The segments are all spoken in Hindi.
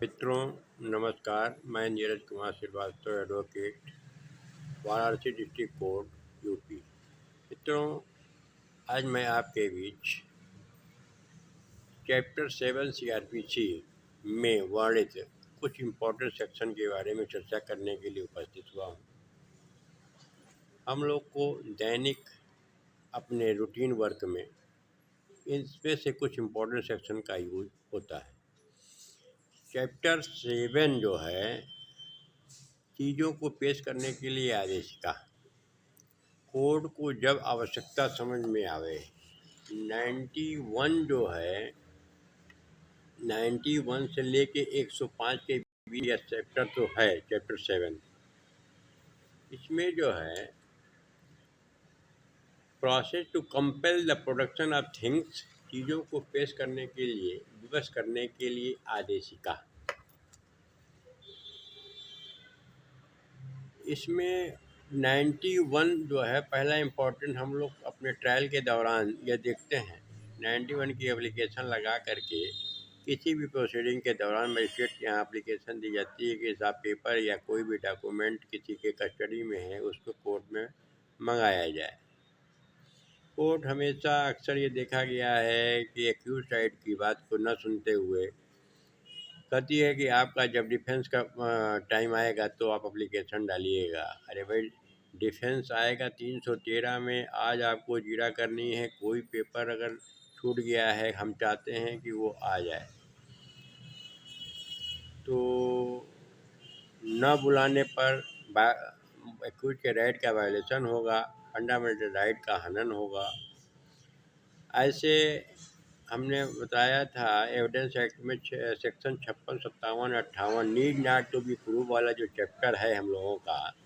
मित्रों नमस्कार। मैं Neeraj Kumar Srivastava advocate, Varanasi district court UP. मित्रों, आज मैं आपके बीच चैप्टर 7 सीआरपीसी में वर्णित कुछ इम्पोर्टेंट सेक्शन के बारे में चर्चा करने के लिए उपस्थित हुआ हूँ। हम लोग को दैनिक अपने रूटीन वर्क में इनमें से कुछ इम्पोर्टेंट सेक्शन का यूज होता है। चैप्टर 7 जो है, चीज़ों को पेश करने के लिए आदेशिका। कोड को जब आवश्यकता समझ में आवे, 91 जो है, 91 से लेके 105 के बीच यह चैप्टर तो है, चैप्टर 7। इसमें जो है process to compel the production of things, चीज़ों को पेश करने के लिए, विवश करने के लिए आदेशिका। इसमें 91 जो है पहला इम्पोर्टेंट, हम लोग अपने ट्रायल के दौरान ये देखते हैं। 91 की एप्लीकेशन लगा करके किसी भी प्रोसीडिंग के दौरान मजिस्ट्रेट के यहाँ एप्लीकेशन दी जाती है कि साहब पेपर या कोई भी डॉक्यूमेंट किसी के कस्टडी में है उसको कोर्ट में मंगाया जाए। कोर्ट हमेशा अक्सर ये देखा गया है कि एक्यूज साइड की बात को न सुनते हुए कहती है कि आपका जब डिफेंस का टाइम आएगा तो आप एप्लीकेशन डालिएगा। अरे भाई, डिफेंस आएगा 313 में, आज आपको जीरा करनी है, कोई पेपर अगर छूट गया है, हम चाहते हैं कि वो आ जाए, तो न बुलाने पर एक्यूज के राइट का वायलेशन होगा, फंडामेंटल राइट का हनन होगा। ऐसे हमने बताया था एविडेंस एक्ट में section 56, 57, 58 need not to be prove वाला जो चैप्टर है हम लोगों का,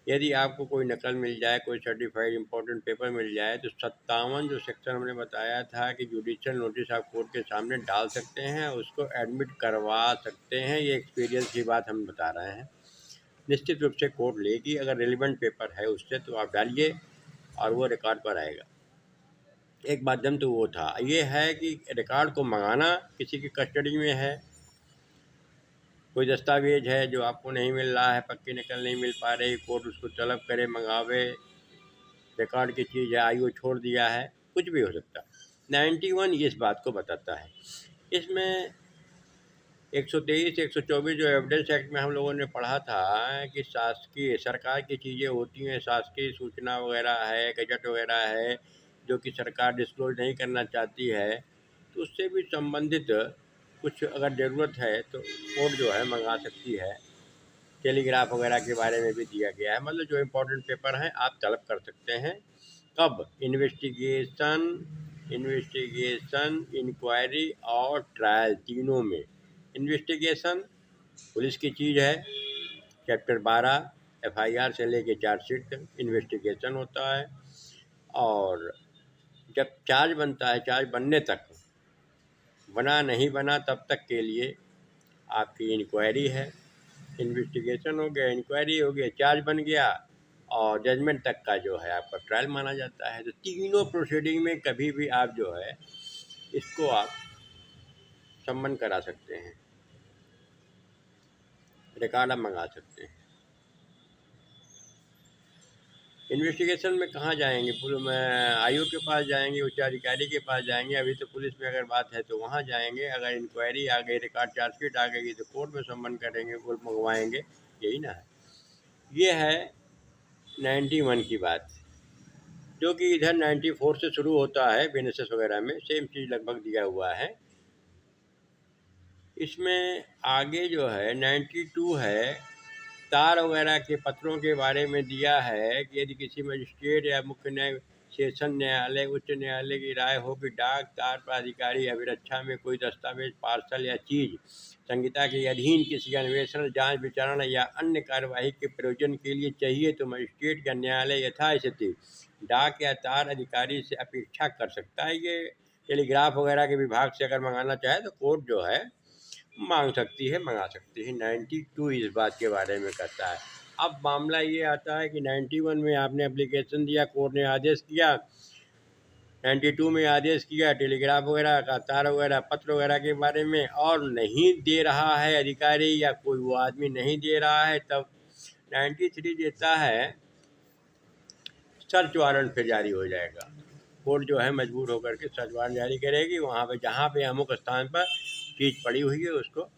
यदि आपको कोई नकल मिल जाए, कोई सर्टिफाइड इम्पोर्टेंट पेपर मिल जाए, तो 57 जो सेक्शन हमने बताया था कि जुडिशियल नोटिस आप कोर्ट के सामने डाल सकते हैं, उसको एडमिट करवा सकते हैं। ये एक्सपीरियंस की बात हम बता रहे हैं। निश्चित रूप से कोर्ट लेगी, अगर रिलेवेंट पेपर है उससे तो आप डालिए और वो रिकॉर्ड पर आएगा। एक माध्यम तो वो था। ये है कि रिकॉर्ड को मंगाना, किसी की कस्टडी में है, कोई दस्तावेज है जो आपको नहीं मिल रहा है, पक्की नकल नहीं मिल पा रही, कोर्ट उसको तलब करे, मंगावे, रिकॉर्ड की चीज़ है, आईओ छोड़ दिया है, कुछ भी हो सकता है। 91 इस बात को बताता है। इसमें 123, 124 जो एविडेंस एक्ट में हम लोगों ने पढ़ा था कि शासकीय सरकार की चीज़ें होती हैं, शासकीय सूचना वगैरह है, गजट वगैरह है, जो कि सरकार डिस्क्लोज नहीं करना चाहती है, तो उससे भी संबंधित कुछ अगर ज़रूरत है तो कोर्ट जो है मंगा सकती है। टेलीग्राफ वगैरह के बारे में भी दिया गया है, मतलब जो इम्पोर्टेंट पेपर हैं आप तलब कर सकते हैं। कब? इन्वेस्टिगेशन, इंक्वायरी और ट्रायल, तीनों में। इन्वेस्टिगेशन पुलिस की चीज़ है, चैप्टर 12 एफआईआर से लेके चार्जशीट तक इन्वेस्टिगेशन होता है। और जब चार्ज बनता है, चार्ज बनने तक, बना नहीं बना तब तक के लिए आपकी इंक्वायरी है। इन्वेस्टिगेशन हो गया, इंक्वायरी हो गया, चार्ज बन गया, और जजमेंट तक का जो है आपका ट्रायल माना जाता है। तो तीनों प्रोसीडिंग में कभी भी आप जो है इसको आप सम्मन करा सकते हैं, रिकॉर्ड आप मंगा सकते हैं। इन्वेस्टिगेशन में कहाँ जाएंगे? पुलिस में आईओ के पास जाएंगे, उच्चाधिकारी के पास जाएंगे, अभी तो पुलिस में अगर बात है तो वहाँ जाएंगे। अगर इंक्वायरी आ गई, रिकॉर्ड चार्जशीट आ गई तो कोर्ट में सम्मन करेंगे, कोर्ट मंगवाएंगे, यही ना है। ये है 91 की बात, जो कि इधर 94 से शुरू होता है। बीएनएसएस वगैरह में सेम चीज़ लगभग दिया हुआ है। इसमें आगे जो है 92 है, तार वगैरह के पत्रों के बारे में दिया है कि यदि किसी मजिस्ट्रेट या मुख्य न्याय सेशन न्यायालय, उच्च न्यायालय की राय हो कि डाक तार प्राधिकारी अभिरक्षा में कोई दस्तावेज, पार्सल या चीज़ संहिता के अधीन किसी अन्वेषण, जांच, विचारणा या अन्य कार्यवाही के प्रयोजन के लिए चाहिए, तो मजिस्ट्रेट या न्यायालय यथास्थिति डाक या तार अधिकारी से अपेक्षा कर सकता है। ये टेलीग्राफ वगैरह के विभाग से अगर मंगाना चाहे तो कोर्ट जो है मांग सकती है, मंगा सकती है। 92 इस बात के बारे में कहता है। अब मामला ये आता है कि 91 में आपने एप्लीकेशन दिया, कोर्ट ने आदेश किया, 92 में आदेश किया टेलीग्राफ वगैरह का तार वगैरह पत्र वगैरह के बारे में, और नहीं दे रहा है अधिकारी या कोई वो आदमी नहीं दे रहा है, तब 93 देता है सर्च वारंट फिर जारी हो जाएगा। कोर्ट जो है मजबूर होकर के सर्च वारंट जारी करेगी, वहाँ पे जहाँ पे अमुक स्थान पर चीज़ पड़ी हुई है उसको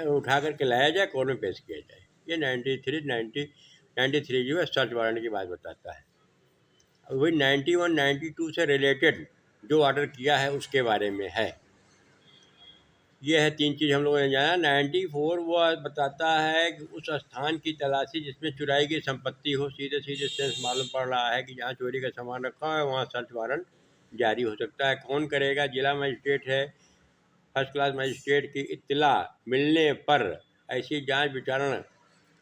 उठा करके लाया जाए, कोर्ट में पेश किया जाए। ये 93 जो है सर्च वारंट की बात बताता है। वही 91 92 से रिलेटेड जो ऑर्डर किया है उसके बारे में है। ये है 3 चीज़ हम लोगों ने जाना। 94 वो बताता है कि उस स्थान की तलाशी जिसमें चुराई गई संपत्ति हो। सीधे सीधे सेंस मालूम पड़ रहा है कि जहाँ चोरी का सामान रखा है वहाँ सर्च वारंट जारी हो सकता है। कौन करेगा? जिला मजिस्ट्रेट है, फर्स्ट क्लास मजिस्ट्रेट की इत्तला मिलने पर ऐसी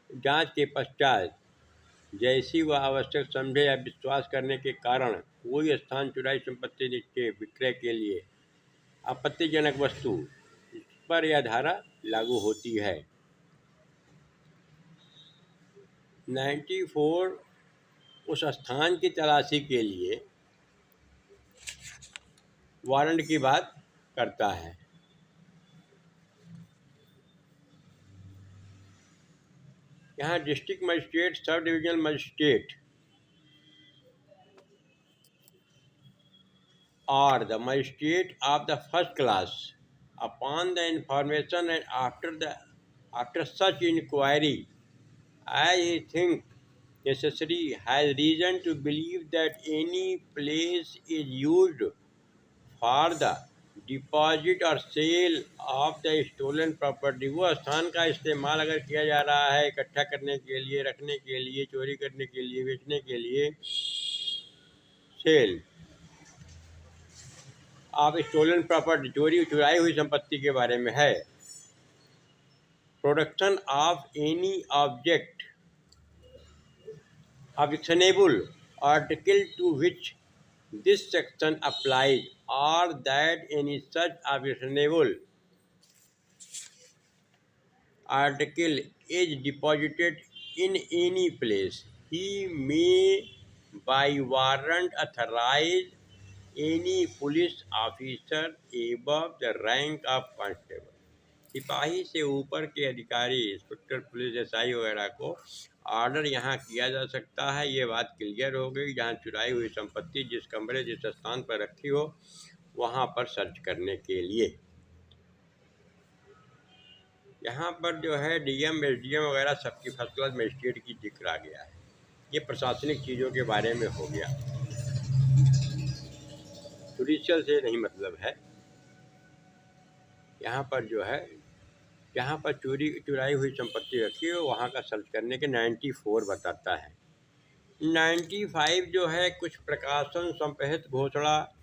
जांच के पश्चात जैसी वह आवश्यक समझे या विश्वास करने के कारण कोई स्थान चुराई संपत्ति के विक्रय के लिए आपत्तिजनक वस्तु पर यह धारा लागू होती है। 94 उस स्थान की तलाशी के लिए वारंट की बात करता है। यहाँ district magistrate, sub divisional magistrate or the magistrate of the first class upon the information and after such inquiry as he think necessary has reason to believe that any place is used for the deposit और sale of the stolen property, वो स्थान का इस्तेमाल अगर किया जा रहा है इकट्ठा करने के लिए, रखने के लिए, चोरी करने के लिए, बेचने के लिए, सेल ऑफ स्टोलन प्रॉपर्टी चुराई हुई संपत्ति के बारे में है। Production of any object objectionable article to which this section applies or that any such objectionable article is deposited in any place, he may by warrant authorize any police officer above the rank of constable, सिपाही से ऊपर के अधिकारी, इंस्पेक्टर पुलिस एसआई वगैरह को ऑर्डर यहाँ किया जा सकता है। ये बात क्लियर हो गई। जहाँ चुराई हुई संपत्ति जिस कमरे जिस स्थान पर रखी हो वहाँ पर सर्च करने के लिए। यहाँ पर जो है डीएम एसडीएम वगैरह सबकी फर्स्ट क्लास मजिस्ट्रेट की जिक्र आ गया है। ये प्रशासनिक चीज़ों के बारे में हो गया, जुडिशियल से नहीं मतलब है। यहाँ पर जो है जहाँ पर चुराई हुई संपत्ति रखी हो वहाँ का सर्च करने के 94 बताता है। 95 जो है कुछ प्रकाशन संपहित घोषणा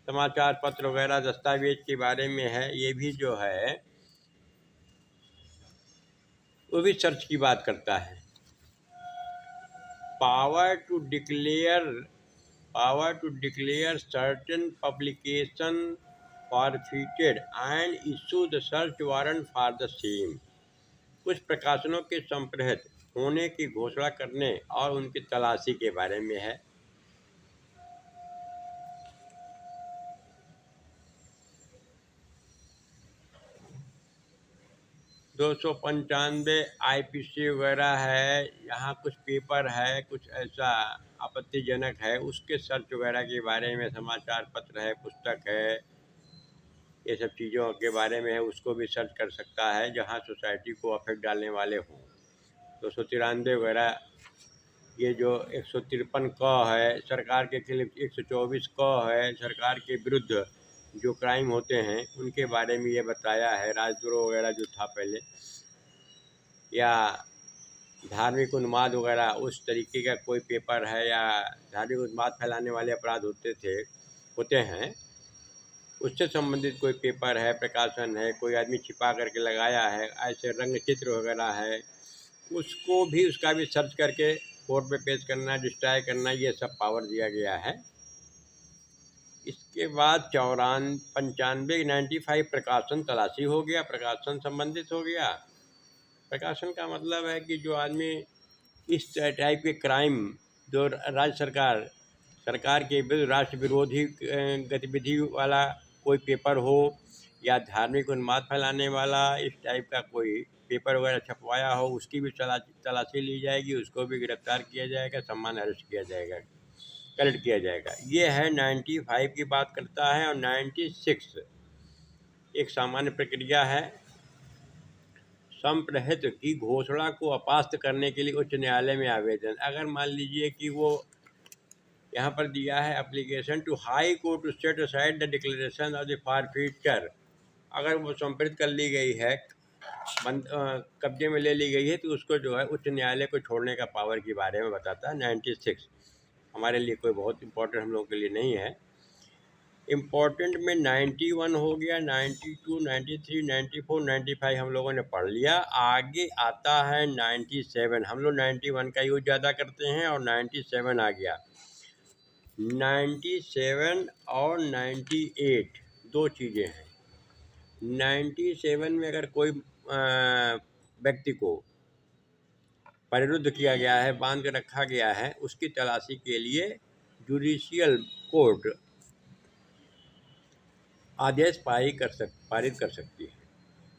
समाचार पत्र वगैरह दस्तावेज के बारे में है। ये भी जो है वो भी सर्च की बात करता है। Power to declare certain publication forfeited and issue the search warrant for the same, कुछ प्रकाशनों के संप्रहित होने की घोषणा करने और उनकी तलाशी के बारे में है। दो 295 आईपीसी वगैरह है। यहाँ कुछ पेपर है, कुछ ऐसा आपत्तिजनक है, उसके सर्च वगैरह के बारे में समाचार पत्र है, पुस्तक है, ये सब चीज़ों के बारे में है, उसको भी सर्च कर सकता है जहाँ सोसाइटी को अफेक्ट डालने वाले हों। 293 वगैरह, ये जो 153 क है सरकार के खिलाफ, 124 क है सरकार के विरुद्ध जो क्राइम होते हैं उनके बारे में ये बताया है। राजद्रोह वगैरह जो था पहले, या धार्मिक उन्माद वगैरह, उस तरीके का कोई पेपर है, या धार्मिक उन्माद फैलाने वाले अपराध होते हैं उससे संबंधित कोई पेपर है, प्रकाशन है, कोई आदमी छिपा करके लगाया है, ऐसे रंग चित्र वगैरह है, उसको भी उसका भी सर्च करके कोर्ट में पेश करना, डिस्ट्रॉय करना, ये सब पावर दिया गया है। इसके बाद 95 प्रकाशन तलाशी हो गया, प्रकाशन संबंधित हो गया। प्रकाशन का मतलब है कि जो आदमी इस टाइप के क्राइम जो राज्य सरकार सरकार के विरुद्ध राष्ट्र विरोधी गतिविधि वाला कोई पेपर हो या धार्मिक उन्माद फैलाने वाला इस टाइप का कोई पेपर वगैरह छपवाया हो, उसकी भी तलाशी ली जाएगी, उसको भी गिरफ्तार किया जाएगा, सम्मान अरेस्ट किया जाएगा, कलेक्ट किया जाएगा। ये है 95 की बात करता है। और 96 एक सामान्य प्रक्रिया है। संप्रहित की घोषणा को अपास्त करने के लिए उच्च न्यायालय में आवेदन। अगर मान लीजिए कि वो यहाँ पर दिया है application to high court to set aside the declaration of the forfeiture, अगर वो संप्रहित कर ली गई है, कब्जे में ले ली गई है, तो उसको जो है उच्च न्यायालय को छोड़ने का पावर के बारे में बताता है 96। हमारे लिए कोई बहुत इंपॉर्टेंट हम लोग के लिए नहीं है। इम्पोर्टेंट में 91 हो गया, 92, 93, 94, 95 हम लोगों ने पढ़ लिया। आगे आता है 97। हम लोग 91 का यूज ज़्यादा करते हैं और 97 आ गया। 97 और 98 दो चीज़ें हैं। 97 में अगर कोई व्यक्ति को परिरुद्ध किया गया है, बांध के रखा गया है, उसकी तलाशी के लिए जुडिशियल कोर्ट आदेश पारित कर सकती है।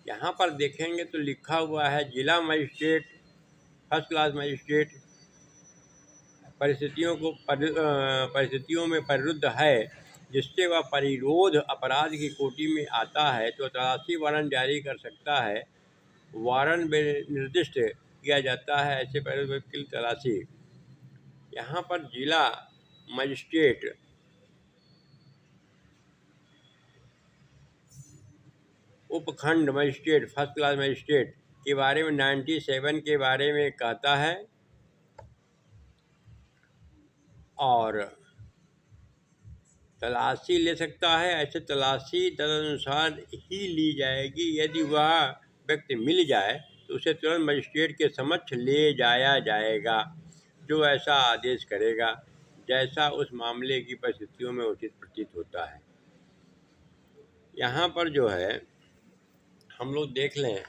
यहाँ पर देखेंगे तो लिखा हुआ है जिला मजिस्ट्रेट, फर्स्ट क्लास मजिस्ट्रेट परिस्थितियों में परिरुद्ध है जिससे वह परिरोध अपराध की कोटि में आता है तो तलाशी वारंट जारी कर सकता है। वारंट में निर्दिष्ट किया जाता है ऐसे परिरुद्ध व्यक्ति की तलाशी। यहाँ पर जिला मजिस्ट्रेट, उपखंड मजिस्ट्रेट, फर्स्ट क्लास मजिस्ट्रेट के बारे में 97 के बारे में कहता है। और तलाशी ले सकता है। ऐसे तलाशी तदनुसार ही ली जाएगी। यदि वह व्यक्ति मिल जाए तो उसे तुरंत मजिस्ट्रेट के समक्ष ले जाया जाएगा, जो ऐसा आदेश करेगा जैसा उस मामले की परिस्थितियों में उचित प्रतीत होता है। यहाँ पर जो है हम लोग देख लें,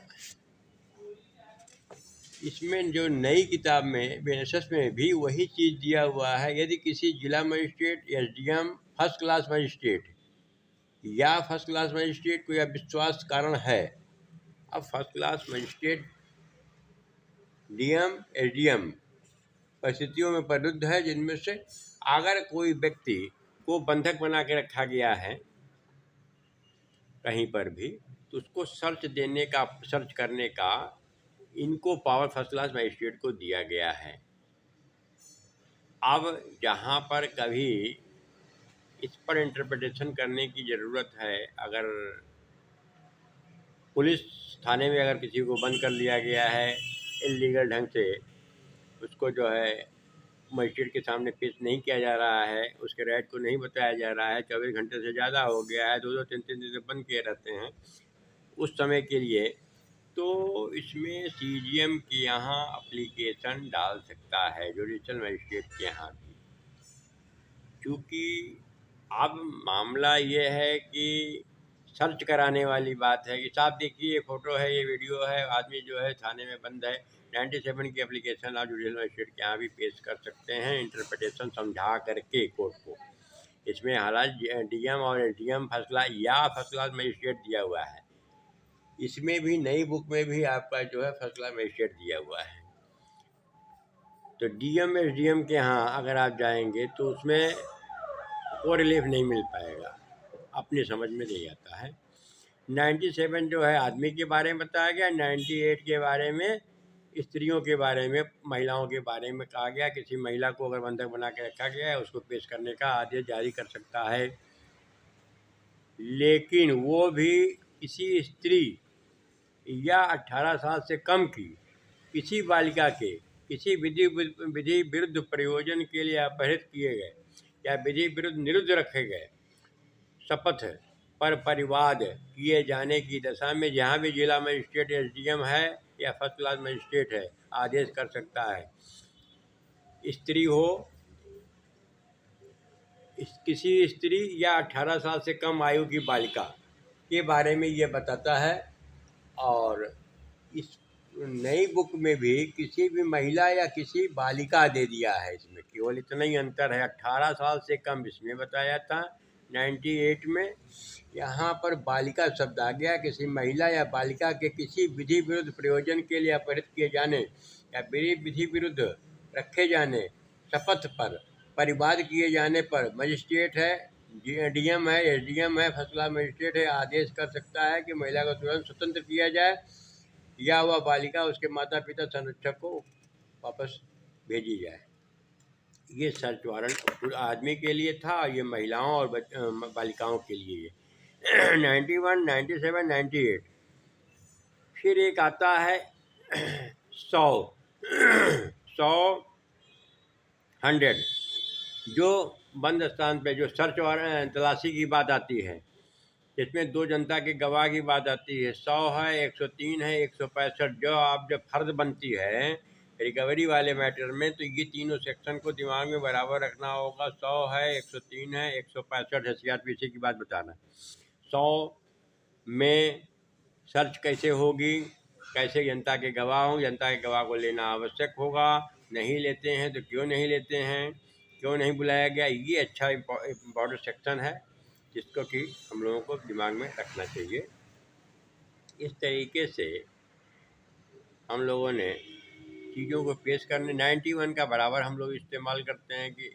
इसमें जो नई किताब में बीएनएसएस में भी वही चीज़ दिया हुआ है। यदि किसी जिला magistrate, SDM, first class magistrate या फर्स्ट क्लास मजिस्ट्रेट को यह विश्वास कारण है, अब first class magistrate, DM, SDM परिस्थितियों में परिरुद्ध है जिनमें से अगर कोई व्यक्ति को बंधक बना के रखा गया है कहीं पर भी, तो उसको सर्च करने का इनको पावर फर्स्ट क्लास मजिस्ट्रेट को दिया गया है। अब जहाँ पर कभी इस पर इंटरप्रिटेशन करने की ज़रूरत है, अगर पुलिस थाने में अगर किसी को बंद कर लिया गया है इल्लीगल ढंग से, उसको जो है मजिस्ट्रेट के सामने पेश नहीं किया जा रहा है, उसके राइट को नहीं बताया जा रहा है, 24 घंटे से ज़्यादा हो गया है, 2-2, 3-3 दिन से बंद किए रहते हैं उस समय के लिए, तो इसमें सीजीएम के यहाँ एप्लीकेशन डाल सकता है, जुडिशल मजिस्ट्रेट के यहाँ भी। क्योंकि अब मामला ये है कि सर्च कराने वाली बात है कि साहब देखिए ये फ़ोटो है, ये वीडियो है, आदमी जो है थाने में बंद है। 97 की एप्लीकेशन आप जुडिशल मजिस्ट्रेट के यहाँ भी पेश कर सकते हैं, इंटरप्रिटेशन समझा करके कोर्ट को। इसमें हालांकि डीएम और एसडीएम फर्स्ट क्लास या फर्स्ट क्लास मजिस्ट्रेट दिया हुआ है, इसमें भी नई बुक में भी आपका जो है फर्स्ट क्लास मजिस्ट्रेट दिया हुआ है। तो डीएम एसडीएम के यहाँ अगर आप जाएंगे तो उसमें वो रिलीफ नहीं मिल पाएगा, अपनी समझ में नहीं आता है। 97 जो है आदमी के बारे में बताया गया, 98 के बारे में स्त्रियों के बारे में, महिलाओं के बारे में कहा गया। किसी महिला को अगर बंधक बना के रखा गया है उसको पेश करने का आदेश जारी कर सकता है, लेकिन वो भी किसी स्त्री या 18 साल से कम की किसी बालिका के किसी विधि विरुद्ध प्रयोजन के लिए अपहृत किए गए या विधि विरुद्ध निरुद्ध रखे गए शपथ पर परिवाद किए जाने की दशा में जहाँ भी जिला मजिस्ट्रेट, एसडीएम है या फर्स्ट क्लास मजिस्ट्रेट है, आदेश कर सकता है। स्त्री हो, किसी स्त्री या 18 साल से कम आयु की बालिका के बारे में ये बताता है। और इस नई बुक में भी किसी भी महिला या किसी बालिका दे दिया है, इसमें केवल इतना ही अंतर है। 18 साल से कम इसमें बताया था 98 में, यहाँ पर बालिका शब्द आ गया। किसी महिला या बालिका के किसी विधि विरुद्ध प्रयोजन के लिए अपहरित किए जाने या विधि विरुद्ध रखे जाने, शपथ पर परिवाद किए जाने पर मजिस्ट्रेट है, डीएम है, एसडीएम है, फैसला मजिस्ट्रेट है, आदेश कर सकता है कि महिला को तुरंत स्वतंत्र किया जाए या वह बालिका उसके माता पिता संरक्षक को वापस भेजी जाए। ये सर्च वारंट आदमी के लिए था, ये महिलाओं और बालिकाओं के लिए ये 91, 97, 98। फिर एक आता है 100 100 जो बंद स्थान पे जो सर्च वारंट तलाशी की बात आती है, इसमें दो जनता के गवाह की बात आती है। 100 है, 103 है, 165। जब फर्ज बनती है रिकवरी वाले मैटर में, तो ये तीनों सेक्शन को दिमाग में बराबर रखना होगा। 100 है, 103 है, 165 है। CRPC की बात बताना। 100 में सर्च कैसे होगी, कैसे जनता के गवाह हों, जनता के गवाह को लेना आवश्यक होगा, नहीं लेते हैं तो क्यों नहीं लेते हैं, क्यों नहीं बुलाया गया, ये अच्छा इम्पोर्टेंट सेक्शन है जिसको कि हम लोगों को दिमाग में रखना चाहिए। इस तरीके से हम लोगों ने चीज़ों को पेश करने 91 का बराबर हम लोग इस्तेमाल करते हैं कि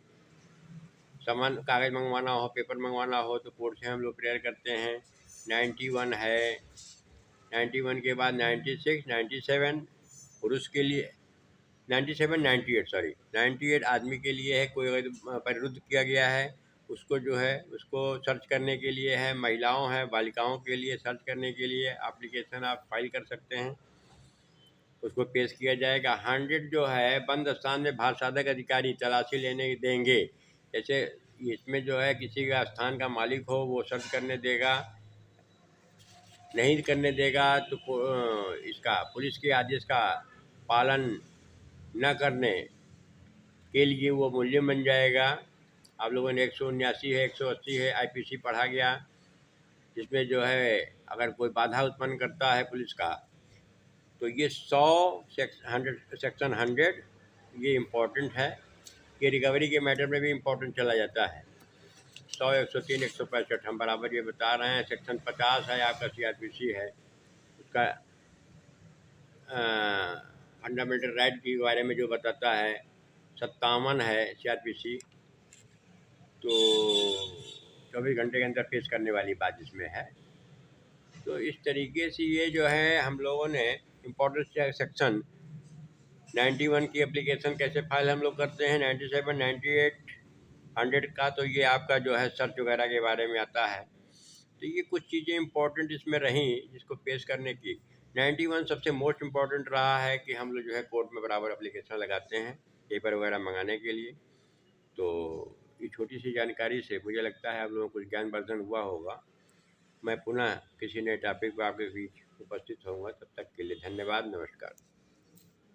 सामान कागज़ मंगवाना हो, पेपर मंगवाना हो तो कोर्ट से हम लोग प्रेयर करते हैं। 91 है। 91 के बाद 96, 97 पुरुष के लिए, 97, 98 सॉरी 98 आदमी के लिए है। कोई अगर परिरुद्ध किया गया है उसको जो है उसको सर्च करने के लिए है। महिलाओं हैं, बालिकाओं के लिए सर्च करने के लिए एप्लीकेशन आप फाइल कर सकते हैं, उसको पेश किया जाएगा। 100 जो है बंद स्थान में भारसाधक अधिकारी तलाशी लेने देंगे। जैसे इसमें जो है किसी का स्थान का मालिक हो वो सर्च करने देगा, नहीं करने देगा तो इसका पुलिस के आदेश का पालन न करने के लिए वो मूल्य बन जाएगा। आप लोगों ने 179 है, 180 है, IPC पढ़ा गया, जिसमें जो है अगर कोई बाधा उत्पन्न करता है पुलिस का तो ये 100 सेक्शन 100 ये इम्पोर्टेंट है। ये रिकवरी के मैटर में भी इम्पोर्टेंट चला जाता है। 100, 103, 165 हम बराबर ये बता रहे हैं। सेक्शन 50 है आपका CRPC है, उसका फंडामेंटल राइट के बारे में जो बताता है। 57 है CRPC, तो 24 घंटे के अंदर पेश करने वाली बात इसमें है। तो इस तरीके से ये जो है हम लोगों ने इम्पोर्टेंट सेक्शन 91 की एप्लीकेशन कैसे फाइल हम लोग करते हैं। 97, 98, 100 का तो ये आपका जो है सर्च वगैरह के बारे में आता है। तो ये कुछ चीज़ें इम्पोर्टेंट इसमें रहीं जिसको पेश करने की। 91 सबसे मोस्ट इम्पॉर्टेंट रहा है कि हम लोग जो है कोर्ट में बराबर एप्लीकेशन लगाते हैं पेपर वगैरह मंगाने के लिए। तो ये छोटी सी जानकारी से मुझे लगता है आप लोगों को कुछ ज्ञानवर्धन हुआ होगा। मैं पुनः किसी नए टॉपिक पर आपके बीच उपस्थित होऊंगा। तब तक के लिए धन्यवाद, नमस्कार।